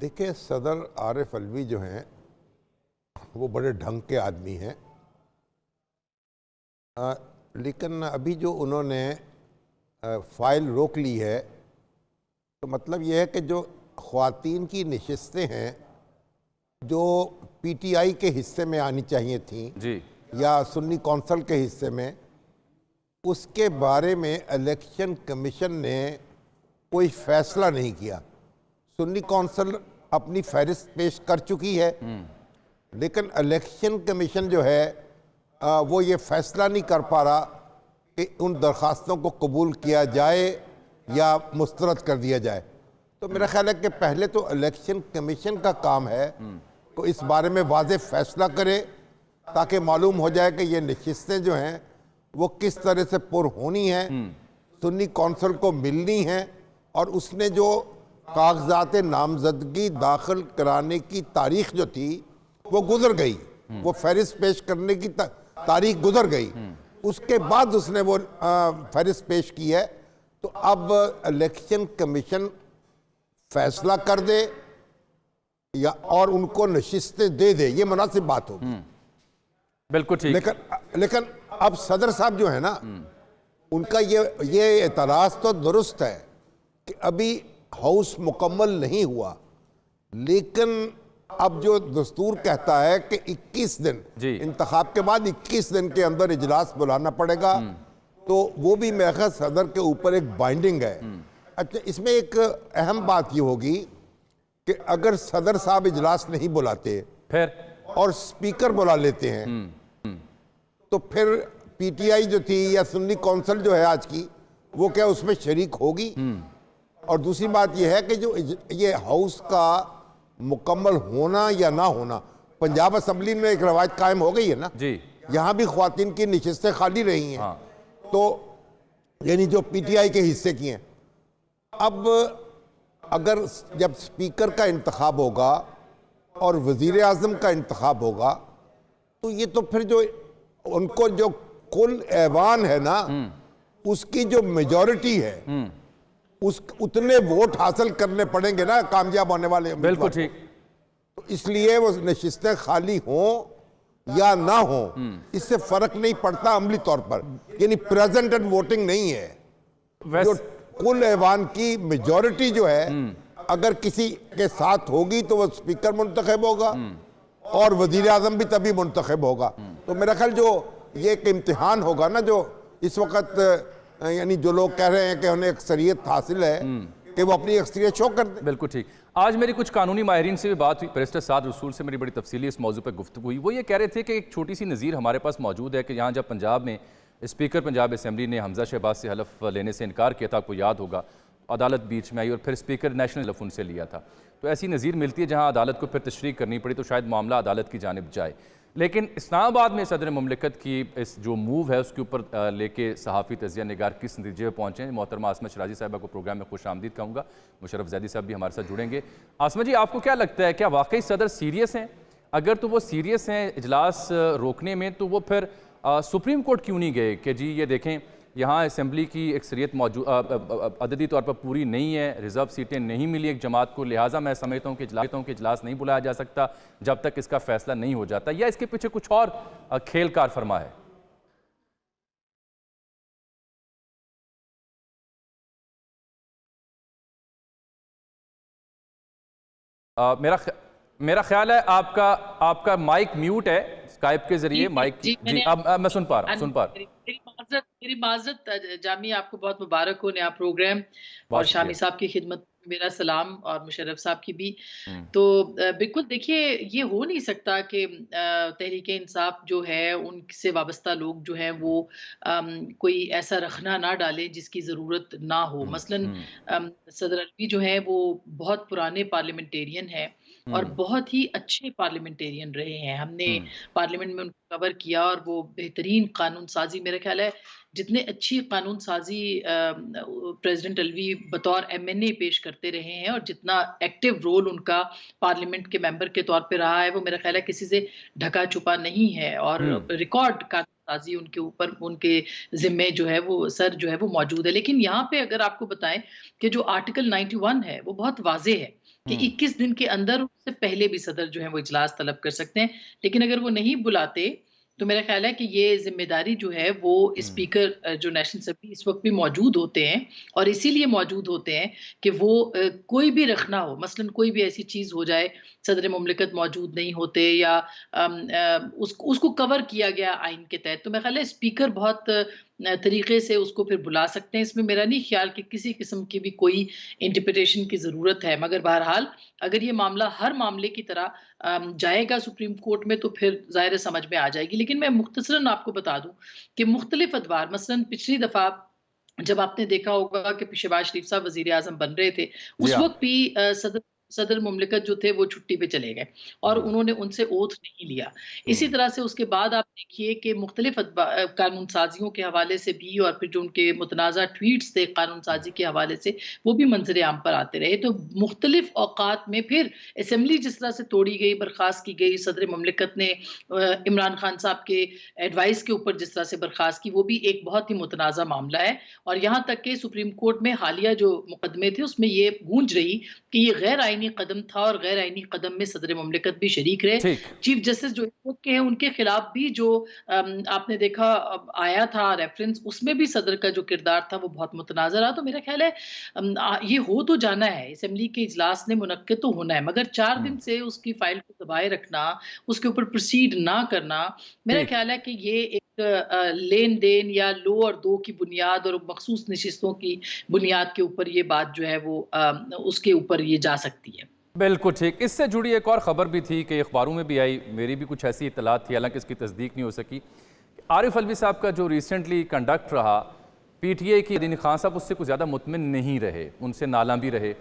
देखिए, सदर आरिफ अलवी जो हैं वो बड़े ढंग के आदमी हैं। लेकिन अभी जो उन्होंने फाइल रोक ली है, तो मतलब ये है कि जो ख़वातीन की नशिस्तें हैं जो पीटीआई के हिस्से में आनी चाहिए थी जी, या सुन्नी कौंसिल के हिस्से में, उसके बारे में इलेक्शन कमीशन ने कोई फैसला नहीं किया। सुन्नी कौंसिल अपनी फहरिस्त पेश कर चुकी है, लेकिन इलेक्शन कमीशन जो है वो ये फैसला नहीं कर पा रहा कि उन दरख्वास्तों को कबूल किया जाए या मुस्तरद कर दिया जाए। तो मेरा ख्याल है कि पहले तो इलेक्शन कमीशन का काम है तो इस बारे में वाज़ेह फैसला करे, ताकि मालूम हो जाए कि ये नशिस्तें जो हैं वो किस तरह से पुर होनी हैं, सुन्नी कौंसिल को मिलनी हैं, और उसने जो कागजात नामजदगी दाखिल कराने की तारीख जो थी वो गुजर गई, वो फहरिस्त पेश करने की तारीख गुजर गई, उसके बाद उसने वो फहरिस्त पेश की है। तो अब इलेक्शन कमीशन फैसला कर दे या और उनको नशिस्तें दे दे, ये मुनासिब बात होगी। बिल्कुल ठीक। लेकिन अब सदर साहब जो है ना, उनका ये एतराज़ तो दुरुस्त है कि अभी हाउस मुकम्मल नहीं हुआ, लेकिन अब जो दस्तूर कहता है कि 21 दिन इंतखाब के बाद 21 दिन के अंदर इजलास बुलाना पड़ेगा, तो वो भी मेरे ख्याल सदर के ऊपर एक बाइंडिंग है। अच्छा, इसमें एक अहम बात ये होगी कि अगर सदर साहब इजलास नहीं बुलाते फिर और स्पीकर बुला लेते हैं, तो फिर पीटीआई जो थी या सुन्नी कौंसिल जो है आज की, वो क्या उसमें शरीक होगी? और दूसरी बात यह है कि जो ये हाउस का मुकम्मल होना या ना होना, पंजाब असम्बली में एक रवायत कायम हो गई है ना जी, यहाँ भी ख्वातीन की नशिस्तें खाली रही हैं। हाँ। तो यानी जो पीटीआई के हिस्से की हैं, अब अगर जब स्पीकर का इंतखाब होगा और वजीर आज़म का इंतखाब होगा, तो ये तो फिर जो उनको जो कुल ऐवान है ना, उसकी जो मेजॉरिटी है उस उतने वोट हासिल करने पड़ेंगे ना कामयाब होने वाले। बिल्कुल ठीक। तो इसलिए वो नशिस्तें खाली हों या ना हो, इससे फर्क नहीं पड़ता अमली तौर पर, यानी प्रेजेंट एंड वोटिंग नहीं है। जो कुल ऐवान की मेजॉरिटी जो है अगर किसी के साथ होगी तो वो स्पीकर मुंतखब होगा और वजीर आजम भी तभी मुंतखब होगा। तो मेरा ख्याल जो ये एक इम्तिहान होगा ना, जो इस वक्त यानी जो लोग कह रहे हैं कि उन्हें अक्सरियत हासिल है, कि वो अपनी अक्सरियत शो कर दें। बिल्कुल ठीक। आज मेरी कुछ कानूनी माहिरीन से भी बात हुई, बैरिस्टर साद रसूल से मेरी बड़ी तफसीली इस मौजू पर गुफ्तगू हुई। वो ये कह रहे थे कि एक छोटी सी नज़ीर हमारे पास मौजूद है कि यहाँ जब पंजाब में स्पीकर पंजाब असम्बली ने हमजा शहबाज से हलफ लेने से इनकार किया था, आपको याद होगा, अदालत बीच में आई और फिर स्पीकर नेशनल हलफ उनसे लिया था। तो ऐसी नज़ीर मिलती है जहाँ अदालत को फिर तशरीह करनी पड़ी, तो शायद मामला अदालत की जानिब जाए। लेकिन इस्लामाबाद में सदर मुमलिकत की इस जो मूव है उसके ऊपर लेके सहाफ़ी तजिया निगार किस नतीजे पर पहुँचे हैं। मोहतरमा आसमा शराजी साहिबा को प्रोग्राम में खुश आमदीद कहूँगा। मुशर्रफ जैदी साहब भी हमारे साथ जुड़ेंगे। आसमा जी, आपको क्या लगता है, क्या वाकई सदर सीरियस हैं? अगर तो वो सीरियस हैं इजलास रोकने में, तो वो फिर सुप्रीम कोर्ट क्यों नहीं गए कि जी ये देखें यहाँ असम्बली की अक्सरियत मौजूद अददी तौर पर पूरी नहीं है, रिजर्व सीटें नहीं मिली एक जमात को, लिहाजा मैं समझता हूँ कि इजलास नहीं बुलाया जा सकता जब तक इसका फैसला नहीं हो जाता, या इसके पीछे कुछ और खेल कार फरमा है? मेरा ख्याल है आपका माइक म्यूट है, स्काइप के जरिए माइक जी, अब मैं सुन पा रहा हूँ। मेरी माजरत जामी, आपको बहुत मुबारक हो नया प्रोग्राम, और शामी साहब की खिदमत में मेरा सलाम, और मुशर्रफ साहब की भी। तो बिल्कुल देखिए, ये हो नहीं सकता कि तहरीक इंसाफ जो है उनसे वाबस्ता लोग जो हैं वो कोई ऐसा रखना ना डाले जिसकी ज़रूरत ना हो। मसलन सदर अलवी जो है वो बहुत पुराने पार्लियामेंटेरियन हैं और बहुत ही अच्छे पार्लियामेंटेरियन रहे हैं। हमने पार्लियामेंट में उनको कवर किया और वो बेहतरीन कानून साजी, मेरा ख्याल है जितने अच्छी कानून साजी प्रेसिडेंट अलवी बतौर एमएनए पेश करते रहे हैं और जितना एक्टिव रोल उनका पार्लियामेंट के मेंबर के तौर पे रहा है, वो मेरा ख्याल है किसी से ढका छुपा नहीं है, और रिकॉर्ड कानून साजी उनके ऊपर, उनके जिम्मे जो है वो सर जो है वो मौजूद है। लेकिन यहाँ पे अगर आपको बताएं कि जो आर्टिकल 91 है वो बहुत वाज़ेह है कि 21 दिन के अंदर, उससे पहले भी सदर जो है वो इजलास तलब कर सकते हैं। लेकिन अगर वो नहीं बुलाते, तो मेरा ख्याल है कि ये ज़िम्मेदारी जो है वो स्पीकर जो नेशनल असेंबली इस वक़्त भी मौजूद होते हैं, और इसीलिए मौजूद होते हैं कि वो कोई भी रखना हो, मसलन कोई भी ऐसी चीज़ हो जाए, सदर मुमलिकत मौजूद नहीं होते या उसको कवर किया गया आइन के तहत, तो मेरा ख्याल है स्पीकर बहुत तरीके से उसको फिर बुला सकते हैं। इसमें मेरा नहीं ख्याल कि किसी किस्म की भी कोई इंटरप्रिटेशन की ज़रूरत है। मगर बहरहाल अगर ये मामला हर मामले की तरह जाएगा सुप्रीम कोर्ट में, तो फिर ज़ाहिर है समझ में आ जाएगी। लेकिन मैं मुख्तसरन आपको बता दूँ कि मुख्तलिफ अदवार, मसलन पिछली दफ़ा जब आपने देखा होगा कि शहबाज शरीफ साहब वज़ीर-ए-आज़म बन रहे थे, जी उस हाँ। वक़्त भी सदर मुमलिकत जो थे वो छुट्टी पे चले गए और उन्होंने उनसे ओथ नहीं लिया। इसी तरह से उसके बाद आप देखिए कि मुख्तलिफ कानून साज़ियों के हवाले से भी, और फिर जो उनके मुतनाज़ा ट्वीट्स थे कानून साज़ी के हवाले से, वो भी मंज़र-ए-आम पर आते रहे। तो मुख्तलिफ औक़ात में फिर असेंबली जिस तरह से तोड़ी गई, बर्ख़ास्त की गई, सदर मुमलिकत ने इमरान खान साहब के एडवाइस के ऊपर जिस तरह से बर्ख़ास्त की, वो भी एक बहुत ही मुतनाज़ा मामला है। और यहाँ तक कि सुप्रीम कोर्ट में हालिया जो मुकदमे थे, उसमें ये गूंज रही कि ये गैर आईनी कदम था, और गैर आईनी कदम में सदर मुमलिकत भी शरीक रहे। ठीक। चीफ जस्टिस जो इस वक्त के हैं, उनके खिलाफ भी जो आपने देखा आया था रेफरेंस, उसमें भी सदर का जो किरदार था वो बहुत मुतनाज़ा रहा। तो मेरा ख्याल है ये हो तो जाना है, असेंबली के इजलास ने मुनक्किद तो होना है, मगर 4 दिन से उसकी फाइल को दबाए रखना, उसके ऊपर प्रोसीड ना करना, मेरा ठीक। ख्याल है कि ये एक लेन-देन या लो और दो की बुनियाद और मखसूस नशिस्तों की बुनियाद के ऊपर ये बात जो है वो उसके ऊपर ये जा सकती है। बिल्कुल ठीक। इससे जुड़ी एक और ख़बर भी थी कि अखबारों में भी आई, मेरी भी कुछ ऐसी इत्तलात थी, हालांकि इसकी तस्दीक नहीं हो सकी। आरिफ अलवी साहब का जो रिसेंटली कंडक्ट रहा, पीटीआई की दीन खान साहब उससे कुछ ज़्यादा मुतमिन नहीं रहे, उनसे नाला भी रहे।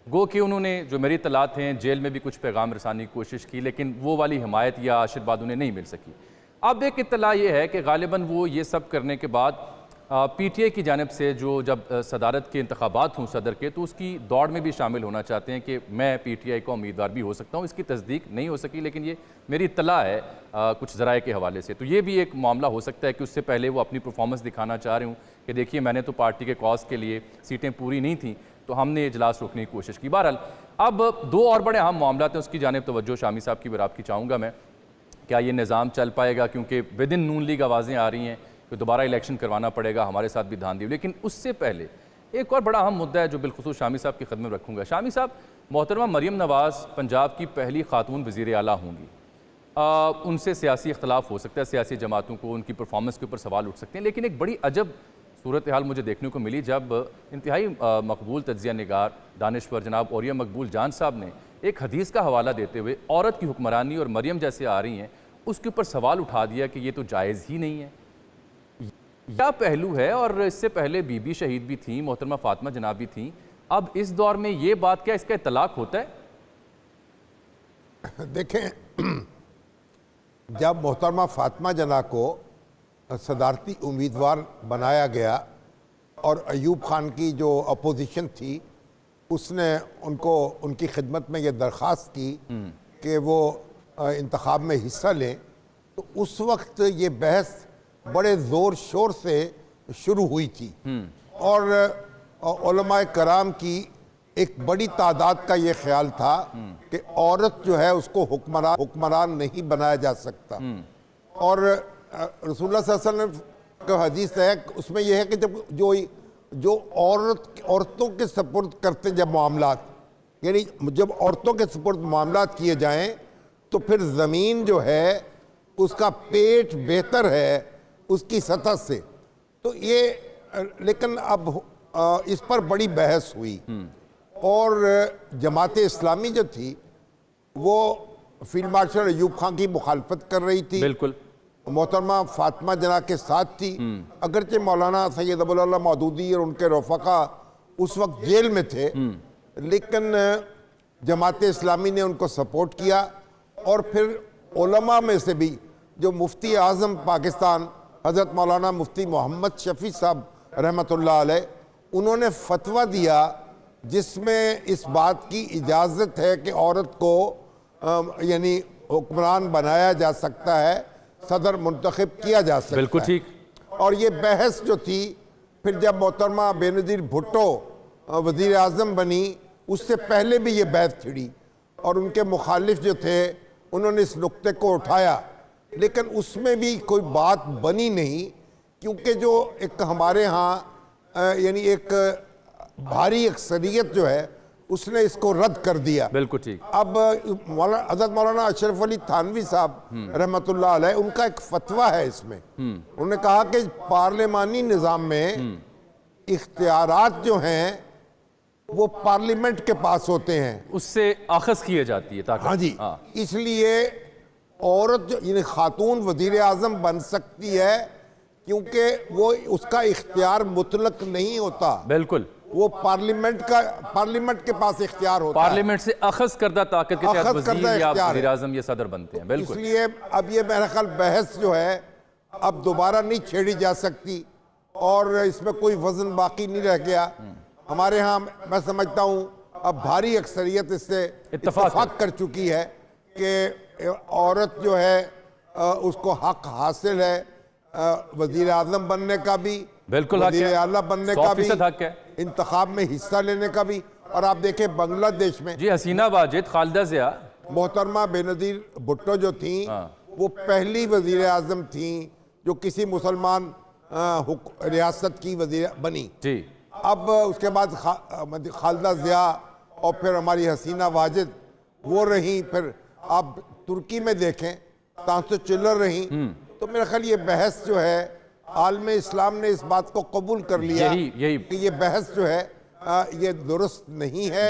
गो कि उन्होंने, जो मेरी इत्तलात हैं, जेल में भी कुछ पैगाम रसानी की कोशिश की, लेकिन वो वाली हिमायत या आशीर्वाद उन्हें नहीं मिल सकी। अब एक इत्तला ये है कि गालिबन वो ये सब करने के बाद पीटीआई की जानिब से जब सदारत के इंतखाबात हों सदर के, तो उसकी दौड़ में भी शामिल होना चाहते हैं कि मैं पीटीआई का उम्मीदवार भी हो सकता हूँ। इसकी तस्दीक नहीं हो सकी, लेकिन ये मेरी इत्तला है कुछ ज़राए के हवाले से। तो ये भी एक मामला हो सकता है कि उससे पहले वो अपनी परफॉर्मेंस दिखाना चाह रहे हूँ कि देखिए मैंने तो पार्टी के कॉज के लिए, सीटें पूरी नहीं थी तो हमने इजलास रोकने की कोशिश की। बहरहाल अब 2 और बड़े अहम मामला हैं, उसकी जानिब तवज्जो शामी साहब की आपकी चाहूँगा मैं। क्या ये निज़ाम चल पाएगा, क्योंकि विद इन नून लीग आवाज़ें आ रही हैं कि दोबारा इलेक्शन करवाना पड़ेगा, हमारे साथ भी धांधली। लेकिन उससे पहले एक और बड़ा अहम मुद्दा है जो बिलखुसूस शामी साहब की खिदमत में रखूँगा। शामी साहब, मोहतरमा मरियम नवाज़ पंजाब की पहली खातून वज़ीर आला होंगी। उनसे सियासी इख्तलाफ हो सकता है, सियासी जमातों को उनकी परफॉर्मेंस के ऊपर सवाल उठ सकते हैं, लेकिन एक बड़ी अजब सूरत हाल मुझे देखने को मिली जब इंतहाई मकबूल तज्ज़िया निगार दानिश्वर जनाब औरिया मकबूल जान साहब ने एक हदीस का हवाला देते हुए औरत की हुक्मरानी और मरियम जैसे आ रही हैं उसके ऊपर सवाल उठा दिया कि ये तो जायज़ ही नहीं है। यह पहलू है, और इससे पहले बीबी शहीद भी थी, मोहतरमा फातिमा जनाब भी थी। अब इस दौर में ये बात, क्या इसका इतलाक होता है? देखें, जब मोहतरमा फातिमा जना को सदारती उम्मीदवार बनाया गया और अयूब खान की जो अपोजिशन थी उसने उनको, उनकी खिदमत में ये दरख्वास्त की कि वो इंतखाब में हिस्सा लें, तो उस वक्त ये बहस बड़े ज़ोर शोर से शुरू हुई थी और उलमाए कराम की एक बड़ी तादाद का ये ख्याल था कि औरत जो है उसको हुक्मरान नहीं बनाया जा सकता। और रसूलुल्लाह सल्लल्लाहु अलैहि वसल्लम का हदीस है, उसमें यह है कि जब जो औरतों के सपुर्द करते जब मामलात, यानी जब औरतों के सपुर्द मामलात किए जाएं तो फिर ज़मीन जो है उसका पेट बेहतर है उसकी सतह से। तो ये, लेकिन अब इस पर बड़ी बहस हुई और जमात इस्लामी जो थी वो फील्ड मार्शल अयूब खान की मुखालफत कर रही थी, बिल्कुल मोहतरमा फातिमा जना के साथ थी। अगरचे मौलाना सैयद अबुल्ला मौदूदी और उनके रफ़का उस वक्त जेल में थे, लेकिन जमात इस्लामी ने उनको सपोर्ट किया। और फिर उलमा में से भी जो मुफ्ती आज़म पाकिस्तान हज़रत मौलाना मुफ्ती मोहम्मद शफ़ी साहब रहमतुल्लाह अलैह, उन्होंने फतवा दिया जिसमें इस बात की इजाज़त है कि औरत को यानी हुक्मरान बनाया जा सकता है, सदर मुंतखब किया जा सकता है। बिल्कुल ठीक। और ये बहस जो थी, फिर जब मोहतरमा बेनज़ीर भुट्टो वज़ीर आज़म बनी उससे पहले भी ये बहस छिड़ी और उनके मुखालिफ जो थे उन्होंने इस नुक्ते को उठाया, लेकिन उसमें भी कोई बात बनी नहीं, क्योंकि जो एक हमारे यहाँ यानी एक भारी अक्सरियत जो है उसने इसको रद्द कर दिया। बिल्कुल ठीक। अब हज़रत मौलाना अशरफ अली थानवी साहब रहमतुल्लाह अलैह, उनका एक फतवा है इसमें। उन्होंने कहा कि पार्लिमानी निज़ाम में इख्तियारात जो हैं वो पार्लियामेंट के पास होते हैं, उससे आखज़ किए जाती है ताकत। हाँ जी। इसलिए औरत जो यानी खातून वज़ीर आज़म बन सकती है, क्योंकि वो उसका इख्तियार मुतलक नहीं होता। बिल्कुल, वो पार्लियामेंट के पास इख्तियार होता है। पार्लियामेंट से अखज़ करदा ताकत के तहत अखज़ करदा वज़ीर या इख्तियार है। वज़ीर आज़म या सदर बनते हैं। बिल्कुल। इसलिए अब ये मेरा ख्याल बहस जो है अब दोबारा नहीं छेड़ी जा सकती और इसमें कोई वजन बाकी नहीं रह गया। हमारे यहाँ मैं समझता हूँ अब भारी अक्सरियत इससे इत्तफाक कर चुकी है कि औरत जो है उसको हक हासिल है वज़ीर आज़म बनने का भी, बिल्कुल हक वज़ीर है, आला बनने का भी, 100% हक है, इंतखाब में हिस्सा लेने का भी। और आप देखें बांग्लादेश में जी हसीना वाजिद, खालिदा ज़िया, मोहतरमा बेनज़ीर भुट्टो जो थी वो पहली वज़ीर आज़म थी जो किसी मुसलमान रियासत की वज़ीर बनी जी। अब उसके बाद खालिदा ज़िया और फिर हमारी हसीना वाजिद वो रही, फिर आप तुर्की में देखें चांसलर रही। तो मेरा ख्याल ये बहस जो है आलम इस्लाम ने इस बात को कबूल कर लिया यही कि ये बहस जो है ये दुरुस्त नहीं है।